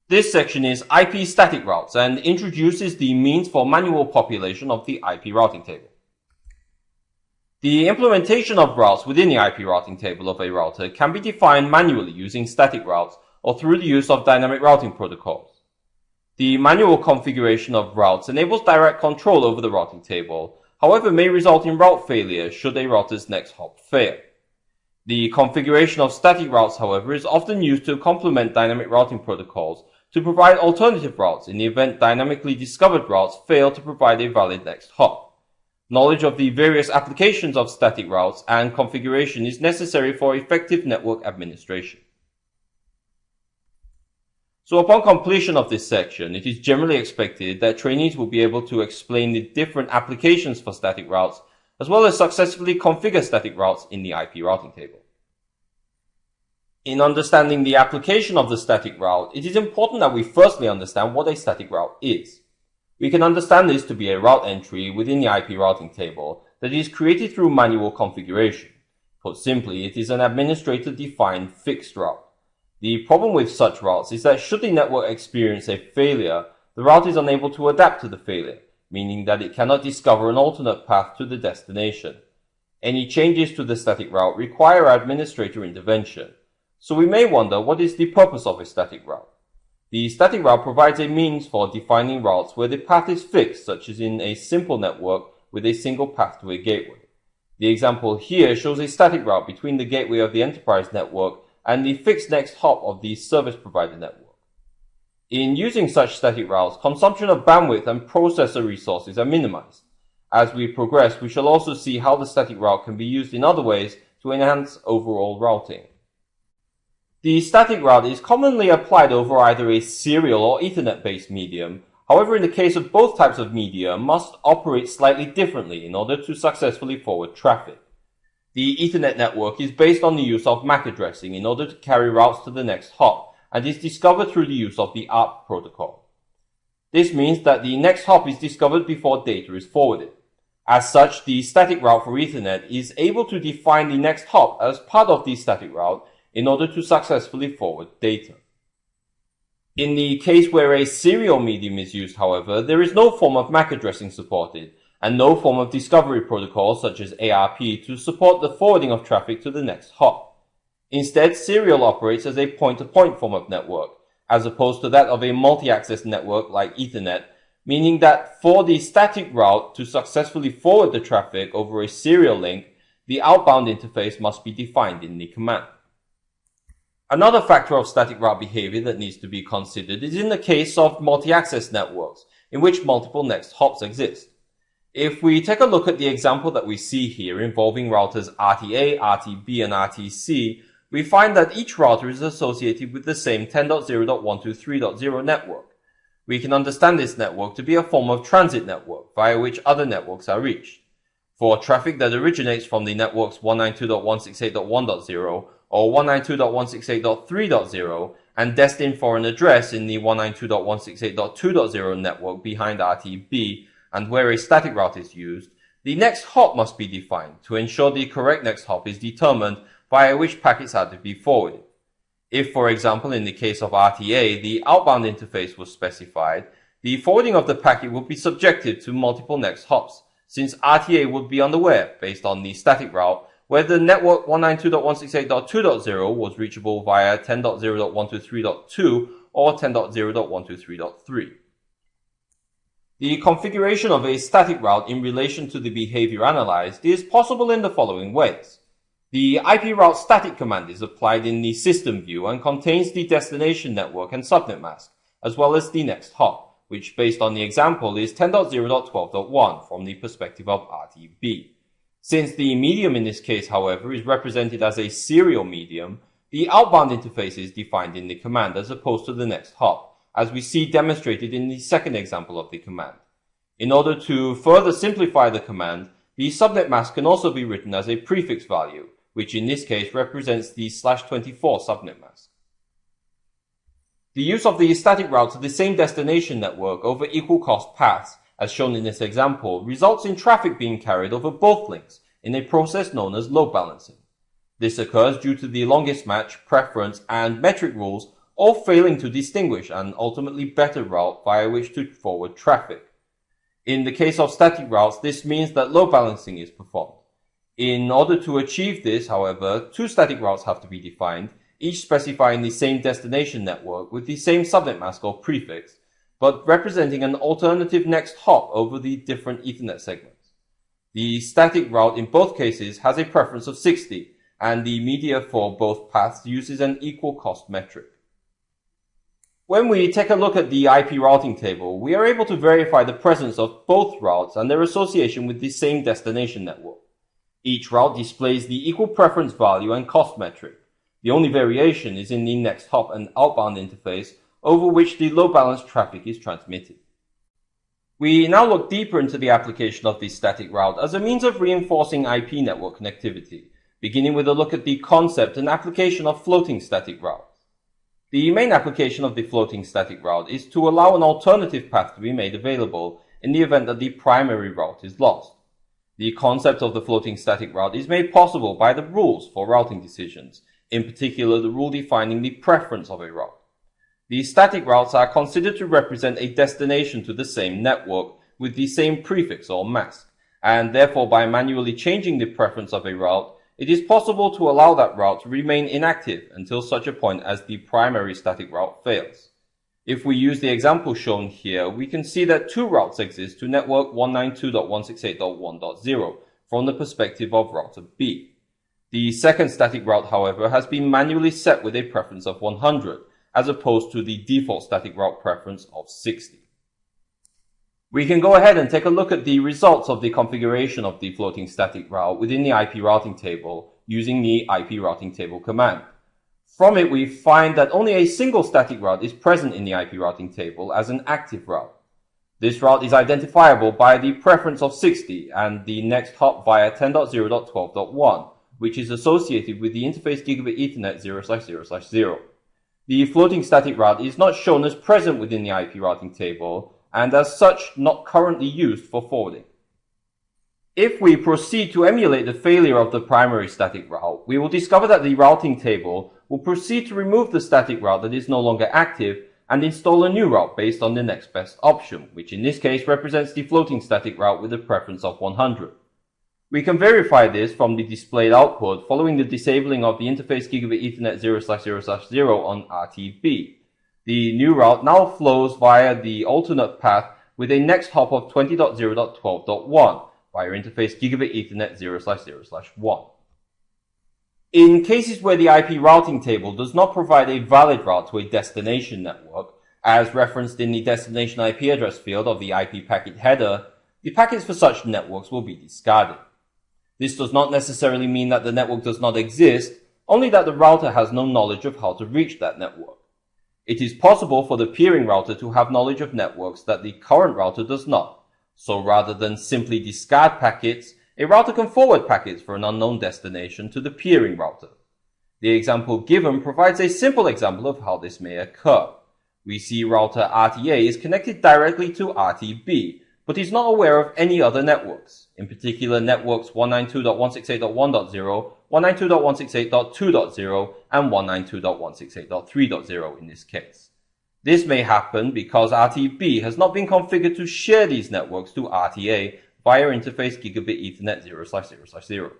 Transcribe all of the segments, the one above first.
This section is IP static routes and introduces the means for manual population of the IP routing table. The implementation of routes within the IP routing table of a router can be defined manually using static routes or through the use of dynamic routing protocols. The manual configuration of routes enables direct control over the routing table, however may result in route failure should a router's next hop fail. The configuration of static routes, however, is often used to complement dynamic routing protocols to provide alternative routes in the event dynamically discovered routes fail to provide a valid next hop. Knowledge of the various applications of static routes and configuration is necessary for effective network administration. So upon completion of this section, it is generally expected that trainees will be able to explain the different applications for static routes, as well as successfully configure static routes in the IP routing table. In understanding the application of the static route, it is important that we firstly understand what a static route is. We can understand this to be a route entry within the IP routing table that is created through manual configuration. Put simply, it is an administrator-defined fixed route. The problem with such routes is that should the network experience a failure, the route is unable to adapt to the failure, meaning that it cannot discover an alternate path to the destination. Any changes to the static route require administrator intervention. So we may wonder, what is the purpose of a static route? The static route provides a means for defining routes where the path is fixed, such as in a simple network with a single path to a gateway. The example here shows a static route between the gateway of the enterprise network and the fixed next hop of the service provider network. In using such static routes, consumption of bandwidth and processor resources are minimized. As we progress, we shall also see how the static route can be used in other ways to enhance overall routing. The static route is commonly applied over either a serial or Ethernet-based medium. However, in the case of both types of media, must operate slightly differently in order to successfully forward traffic. The Ethernet network is based on the use of MAC addressing in order to carry routes to the next hop, and is discovered through the use of the ARP protocol. This means that the next hop is discovered before data is forwarded. As such, the static route for Ethernet is able to define the next hop as part of the static route in order to successfully forward data. In the case where a serial medium is used, however, there is no form of MAC addressing supported, and no form of discovery protocol such as ARP to support the forwarding of traffic to the next hop. Instead, serial operates as a point-to-point form of network, as opposed to that of a multi-access network like Ethernet, meaning that for the static route to successfully forward the traffic over a serial link, the outbound interface must be defined in the command. Another factor of static route behavior that needs to be considered is in the case of multi-access networks, in which multiple next hops exist. If we take a look at the example that we see here involving routers RTA, RTB, and RTC, we find that each router is associated with the same 10.0.123.0 network. We can understand this network to be a form of transit network via which other networks are reached. For traffic that originates from the networks 192.168.1.0 or 192.168.3.0 and destined for an address in the 192.168.2.0 network behind RTB, and where a static route is used, the next hop must be defined to ensure the correct next hop is determined via which packets are to be forwarded. If, for example, in the case of RTA, the outbound interface was specified, the forwarding of the packet would be subjected to multiple next hops, since RTA would be unaware, based on the static route, whether network 192.168.2.0 was reachable via 10.0.123.2 or 10.0.123.3. The configuration of a static route in relation to the behavior analyzed is possible in the following ways. The IP route static command is applied in the system view and contains the destination network and subnet mask, as well as the next hop, which based on the example is 10.0.12.1 from the perspective of RTB. Since the medium in this case, however, is represented as a serial medium, the outbound interface is defined in the command as opposed to the next hop, as we see demonstrated in the second example of the command. In order to further simplify the command, the subnet mask can also be written as a prefix value, which in this case represents the /24 subnet mask. The use of the static route to the same destination network over equal cost paths, as shown in this example, results in traffic being carried over both links in a process known as load balancing. This occurs due to the longest match, preference, and metric rules or failing to distinguish an ultimately better route via which to forward traffic. In the case of static routes, this means that load balancing is performed. In order to achieve this, however, two static routes have to be defined, each specifying the same destination network with the same subnet mask or prefix, but representing an alternative next hop over the different Ethernet segments. The static route in both cases has a preference of 60, and the media for both paths uses an equal cost metric. When we take a look at the IP routing table, we are able to verify the presence of both routes and their association with the same destination network. Each route displays the equal preference value and cost metric. The only variation is in the next hop and outbound interface over which the load balanced traffic is transmitted. We now look deeper into the application of the static route as a means of reinforcing IP network connectivity, beginning with a look at the concept and application of floating static routes. The main application of the floating static route is to allow an alternative path to be made available in the event that the primary route is lost. The concept of the floating static route is made possible by the rules for routing decisions, in particular the rule defining the preference of a route. These static routes are considered to represent a destination to the same network with the same prefix or mask, and therefore by manually changing the preference of a route, it is possible to allow that route to remain inactive until such a point as the primary static route fails. If we use the example shown here, we can see that two routes exist to network 192.168.1.0 from the perspective of router B. The second static route, however, has been manually set with a preference of 100, as opposed to the default static route preference of 60. We can go ahead and take a look at the results of the configuration of the floating static route within the IP routing table using the IP routing table command. From it, we find that only a single static route is present in the IP routing table as an active route. This route is identifiable by the preference of 60 and the next hop via 10.0.12.1, which is associated with the interface gigabit Ethernet 0/0/0. The floating static route is not shown as present within the IP routing table, and as such not currently used for forwarding. If we proceed to emulate the failure of the primary static route, we will discover that the routing table will proceed to remove the static route that is no longer active and install a new route based on the next best option, which in this case represents the floating static route with a preference of 100. We can verify this from the displayed output following the disabling of the interface gigabit Ethernet 0/0/0 on RTB. The new route now flows via the alternate path with a next hop of 20.0.12.1 via interface gigabit Ethernet 0/0/1. In cases where the IP routing table does not provide a valid route to a destination network, as referenced in the destination IP address field of the IP packet header, the packets for such networks will be discarded. This does not necessarily mean that the network does not exist, only that the router has no knowledge of how to reach that network. It is possible for the peering router to have knowledge of networks that the current router does not. So rather than simply discard packets, a router can forward packets for an unknown destination to the peering router. The example given provides a simple example of how this may occur. We see router RTA is connected directly to RTB, but is not aware of any other networks, in particular networks 192.168.1.0, 192.168.2.0, and 192.168.3.0 in this case. This may happen because RTB has not been configured to share these networks to RTA via interface gigabit Ethernet 0/0/0.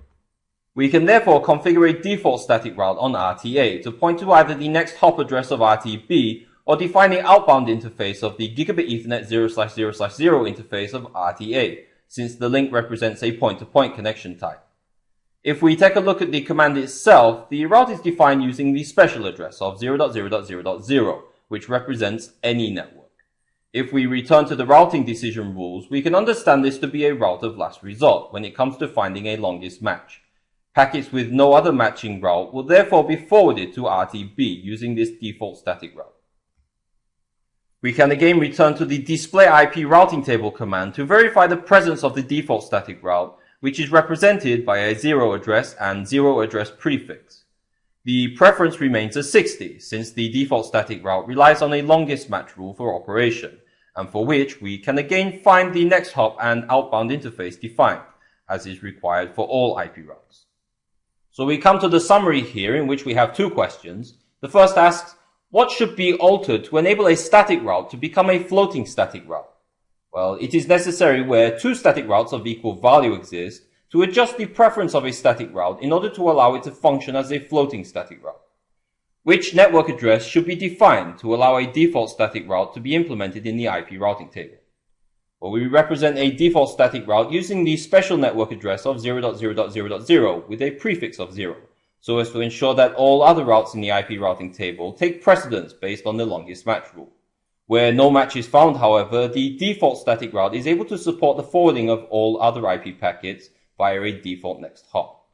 We can therefore configure a default static route on RTA to point to either the next hop address of RTB or define the outbound interface of the gigabit Ethernet 0/0/0 interface of RTA, since the link represents a point-to-point connection type. If we take a look at the command itself, the route is defined using the special address of 0.0.0.0, which represents any network. If we return to the routing decision rules, we can understand this to be a route of last resort when it comes to finding a longest match. Packets with no other matching route will therefore be forwarded to RTB using this default static route. We can again return to the display IP routing table command to verify the presence of the default static route, which is represented by a 0 address and 0 address prefix. The preference remains as 60, since the default static route relies on a longest match rule for operation, and for which we can again find the next hop and outbound interface defined, as is required for all IP routes. So we come to the summary here, in which we have two questions. The first asks, What should be altered to enable a static route to become a floating static route? Well, it is necessary where two static routes of equal value exist to adjust the preference of a static route in order to allow it to function as a floating static route. Which network address should be defined to allow a default static route to be implemented in the IP routing table? Well, we represent a default static route using the special network address of 0.0.0.0 with a prefix of 0, so as to ensure that all other routes in the IP routing table take precedence based on the longest match rule. Where no match is found, however, the default static route is able to support the forwarding of all other IP packets via a default next hop.